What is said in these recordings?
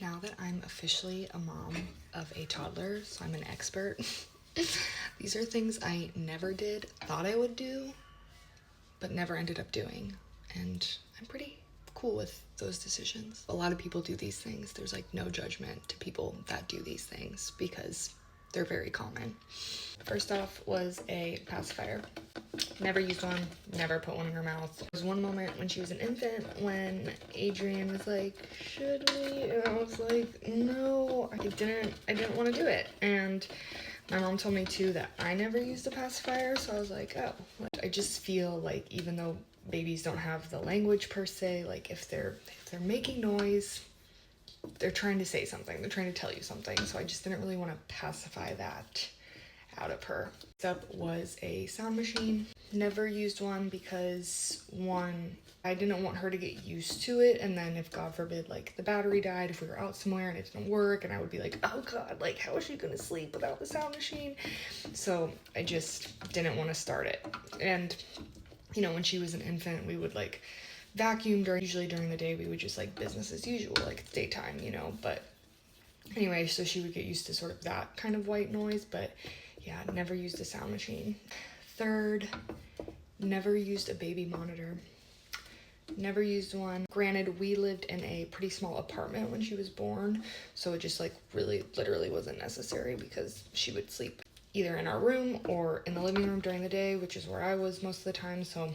Now that I'm officially a mom of a toddler, so I'm an expert, these are things I never did, thought I would do, but never ended up doing. And I'm pretty cool with those decisions. A lot of people do these things. There's like no judgment to people that do these things because they're very common. First off was a pacifier. Never used one, never put one in her mouth. There was one moment when she was an infant when Adrian was like, should we? And I was like, no, I didn't want to do it. And my mom told me too that I never used a pacifier, so I was like, oh. I just feel like even though babies don't have the language per se, like if they're making noise, they're trying to say something, they're trying to tell you something. So I just didn't really want to pacify that out of her. Next up was a sound machine. Never used one because one, I didn't want her to get used to it, and then if God forbid like the battery died, if we were out somewhere and it didn't work, and I would be like, oh God, like how is she gonna sleep without the sound machine? So I just didn't want to start it. And you know, when she was an infant, we would like vacuum usually during the day, we would just like business as usual, like daytime, you know, but anyway, so she would get used to sort of that kind of white noise, but yeah, never used a sound machine. Third, never used a baby monitor. Never used one. Granted, we lived in a pretty small apartment when she was born, so it just like really literally wasn't necessary because she would sleep either in our room or in the living room during the day, which is where I was most of the time, so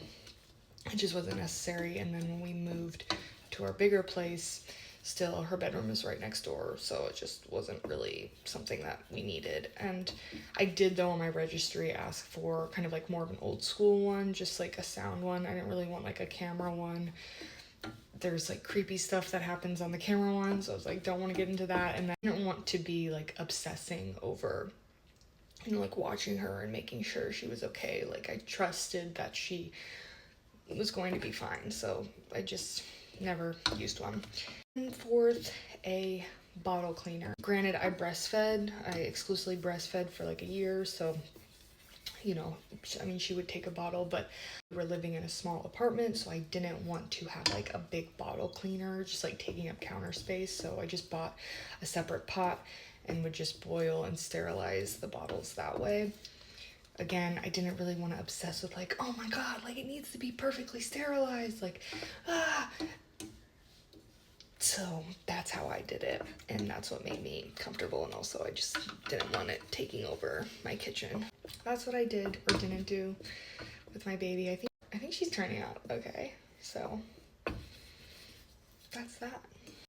it just wasn't necessary. And then when we moved to our bigger place, still her bedroom is right next door, so it just wasn't really something that we needed. And I did though on my registry ask for kind of like more of an old school one, just like a sound one. I didn't really want like a camera one. There's like creepy stuff that happens on the camera one, so I was like, don't want to get into that. And I didn't want to be like obsessing over, you know, like watching her and making sure she was okay. Like I trusted that she was going to be fine, so I just never used one. And fourth, a bottle cleaner. Granted, I breastfed. I exclusively breastfed for like a year, so you know, I mean, she would take a bottle, but we were living in a small apartment, so I didn't want to have like a big bottle cleaner just like taking up counter space, so I just bought a separate pot and would just boil and sterilize the bottles that way. Again, I didn't really want to obsess with like, oh my God, like it needs to be perfectly sterilized, like, ah. So that's how I did it, and that's what made me comfortable, and also I just didn't want it taking over my kitchen. That's what I did or didn't do with my baby. I think she's turning out okay, so that's that.